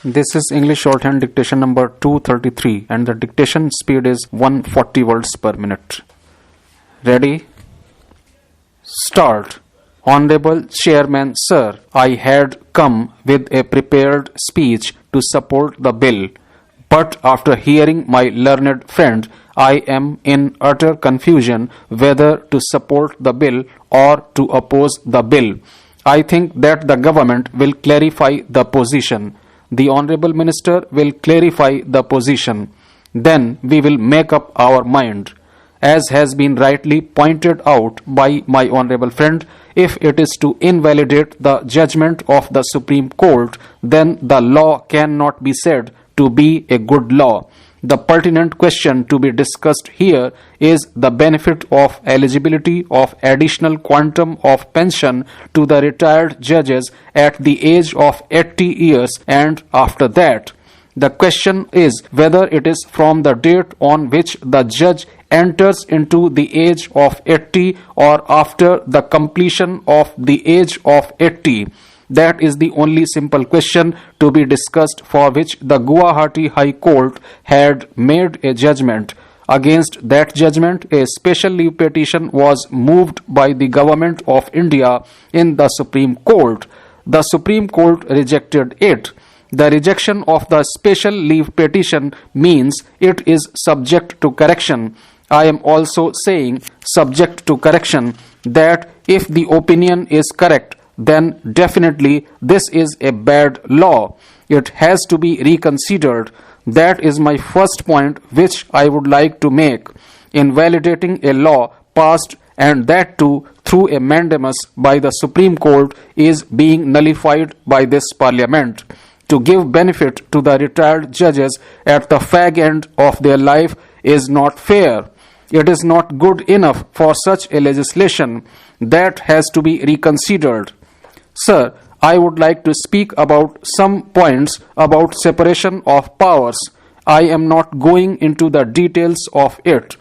This is English shorthand dictation number 233 and the dictation speed is 140 words per minute. Ready? Start. Honorable Chairman Sir, I had come with a prepared speech to support the bill, but after hearing my learned friend, I am in utter confusion whether to support the bill or to oppose the bill. I think that the government will clarify the position. The Honorable Minister will clarify the position. Then we will make up our mind. As has been rightly pointed out by my Honorable friend, if it is to invalidate the judgment of the Supreme Court, then the law cannot be said to be a good law. The pertinent question to be discussed here is the benefit of eligibility of additional quantum of pension to the retired judges at the age of 80 years and after that. The question is whether it is from the date on which the judge enters into the age of 80 or after the completion of the age of 80. That is the only simple question to be discussed, for which the Guwahati High Court had made a judgment. Against that judgment, a special leave petition was moved by the Government of India in the Supreme Court. The Supreme Court rejected it. The rejection of the special leave petition means it is subject to correction. I am also saying subject to correction that if the opinion is correct, then definitely this is a bad law. It has to be reconsidered. That is my first point which I would like to make. Invalidating a law passed, and that too through a mandamus by the Supreme Court, is being nullified by this Parliament. To give benefit to the retired judges at the fag end of their life is not fair. It is not good enough for such a legislation. That has to be reconsidered. Sir, I would like to speak about some points about separation of powers. I am not going into the details of it.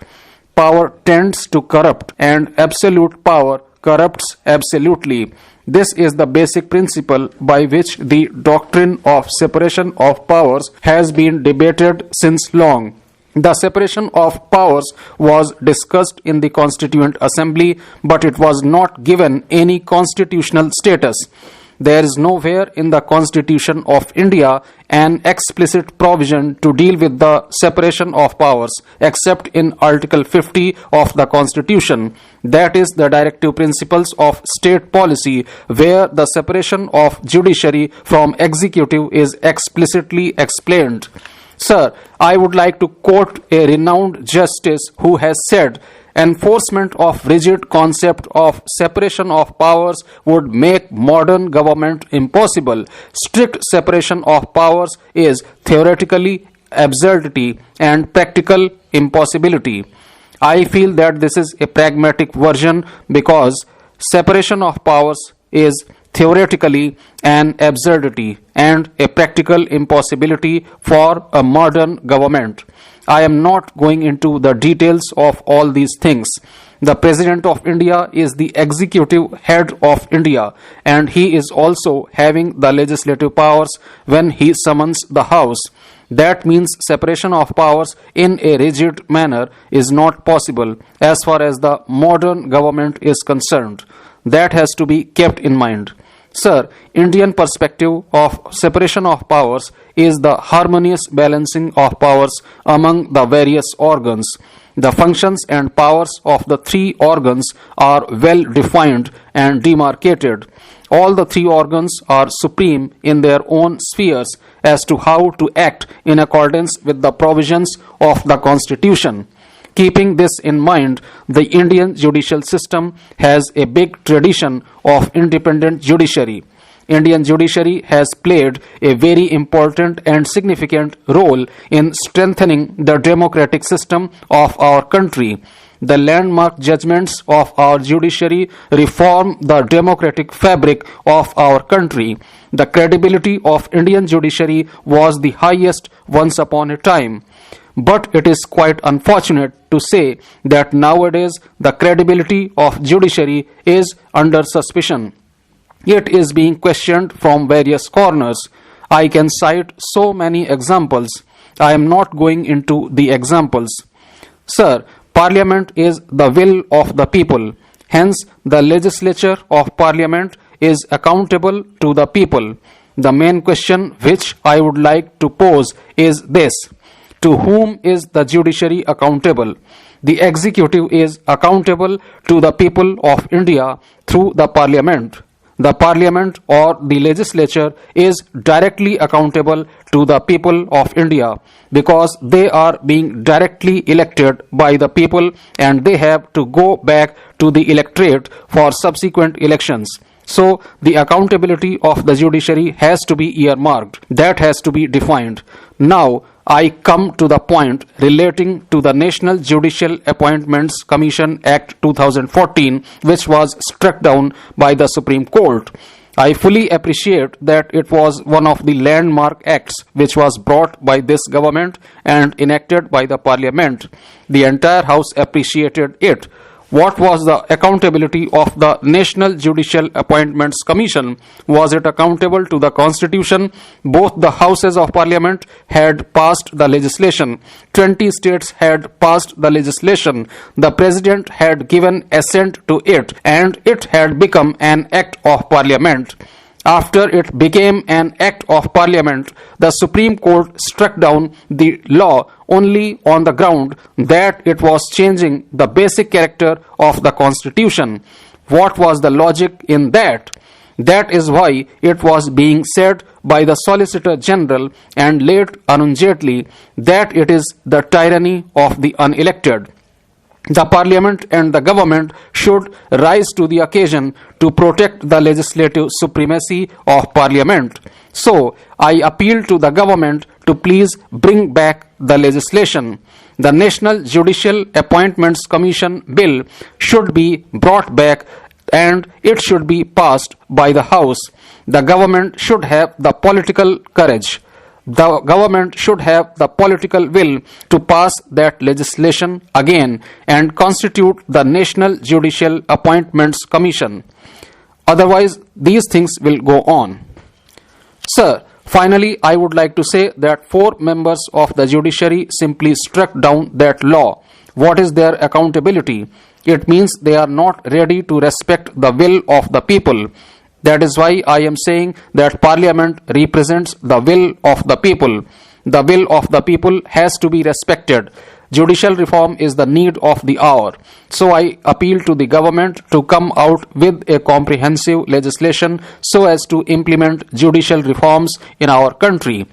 Power tends to corrupt, and absolute power corrupts absolutely. This is the basic principle by which the doctrine of separation of powers has been debated since long. The separation of powers was discussed in the Constituent Assembly, but it was not given any constitutional status. There is nowhere in the Constitution of India an explicit provision to deal with the separation of powers, except in Article 50 of the Constitution. That is the directive principles of state policy, where the separation of judiciary from executive is explicitly explained. Sir, I would like to quote a renowned justice who has said, enforcement of rigid concept of separation of powers would make modern government impossible. Strict separation of powers is theoretically absurdity and practical impossibility. I feel that this is a pragmatic version because separation of powers is theoretically an absurdity and a practical impossibility for a modern government. I am not going into the details of all these things. The President of India is the executive head of India, and he is also having the legislative powers when he summons the House. That means separation of powers in a rigid manner is not possible as far as the modern government is concerned. That has to be kept in mind. Sir, Indian perspective of separation of powers is the harmonious balancing of powers among the various organs. The functions and powers of the three organs are well defined and demarcated. All the three organs are supreme in their own spheres as to how to act in accordance with the provisions of the Constitution. Keeping this in mind, the Indian judicial system has a big tradition of independent judiciary. Indian judiciary has played a very important and significant role in strengthening the democratic system of our country. The landmark judgments of our judiciary reform the democratic fabric of our country. The credibility of Indian judiciary was the highest once upon a time. But it is quite unfortunate to say that nowadays the credibility of judiciary is under suspicion. It is being questioned from various corners. I can cite so many examples. I am not going into the examples. Sir, Parliament is the will of the people. Hence, the legislature of Parliament is accountable to the people. The main question which I would like to pose is this: to whom is the judiciary accountable? The executive is accountable to the people of India through the Parliament. The Parliament or the legislature is directly accountable to the people of India because they are being directly elected by the people and they have to go back to the electorate for subsequent elections. So the accountability of the judiciary has to be earmarked. That has to be defined. Now I come to the point relating to the National Judicial Appointments Commission Act 2014, which was struck down by the Supreme Court. I fully appreciate that it was one of the landmark acts which was brought by this government and enacted by the Parliament. The entire House appreciated it. What was the accountability of the National Judicial Appointments Commission? Was it accountable to the Constitution? Both the Houses of Parliament had passed the legislation. 20 states had passed the legislation. The President had given assent to it, and it had become an Act of Parliament. After it became an Act of Parliament, the Supreme Court struck down the law only on the ground that it was changing the basic character of the Constitution. What was the logic in that? That is why it was being said by the Solicitor General and late Arun Jaitley that it is the tyranny of the unelected. The Parliament and the government should rise to the occasion to protect the legislative supremacy of Parliament. So, I appeal to the government to please bring back the legislation. The National Judicial Appointments Commission Bill should be brought back and it should be passed by the House. The government should have the political courage. The government should have the political will to pass that legislation again and constitute the National Judicial Appointments Commission. Otherwise, these things will go on. Sir, finally, I would like to say that 4 members of the judiciary simply struck down that law. What is their accountability? It means they are not ready to respect the will of the people. That is why I am saying that Parliament represents the will of the people. The will of the people has to be respected. Judicial reform is the need of the hour. So I appeal to the government to come out with a comprehensive legislation so as to implement judicial reforms in our country.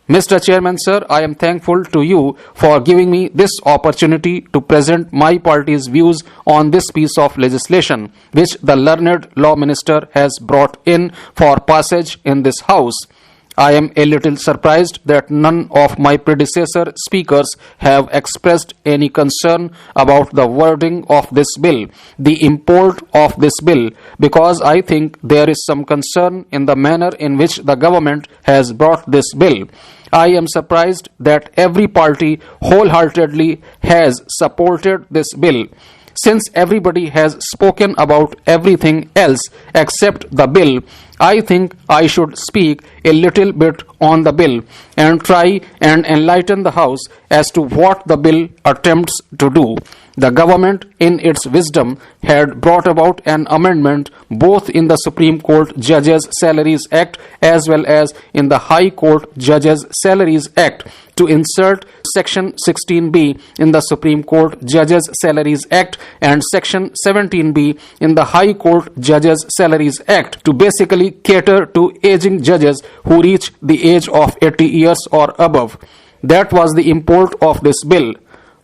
Mr. Chairman, sir, I am thankful to you for giving me this opportunity to present my party's views on this piece of legislation, which the learned law minister has brought in for passage in this House. I am a little surprised that none of my predecessor speakers have expressed any concern about the wording of this bill, the import of this bill, because I think there is some concern in the manner in which the government has brought this bill. I am surprised that every party wholeheartedly has supported this bill. Since everybody has spoken about everything else except the bill, I think I should speak a little bit on the bill and try and enlighten the House as to what the bill attempts to do. The government, in its wisdom, had brought about an amendment both in the Supreme Court Judges' Salaries Act as well as in the High Court Judges' Salaries Act to insert Section 16B in the Supreme Court Judges' Salaries Act and Section 17B in the High Court Judges' Salaries Act to basically cater to aging judges who reach the age of 80 years or above. That was the import of this bill.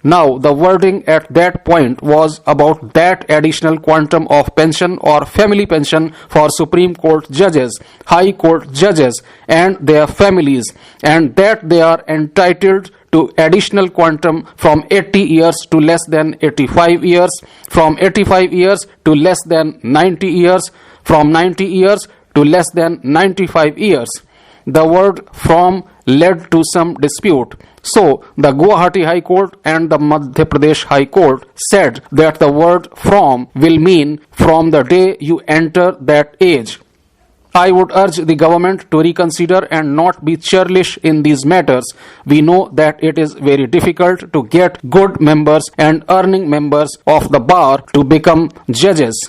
Now, the wording at that point was about that additional quantum of pension or family pension for Supreme Court judges, High Court judges and their families, and that they are entitled to additional quantum from 80 years to less than 85 years, from 85 years to less than 90 years, from 90 years to less than 95 years. The word from led to some dispute. So, the Guwahati High Court and the Madhya Pradesh High Court said that the word from will mean from the day you enter that age. I would urge the government to reconsider and not be churlish in these matters. We know that it is very difficult to get good members and earning members of the bar to become judges.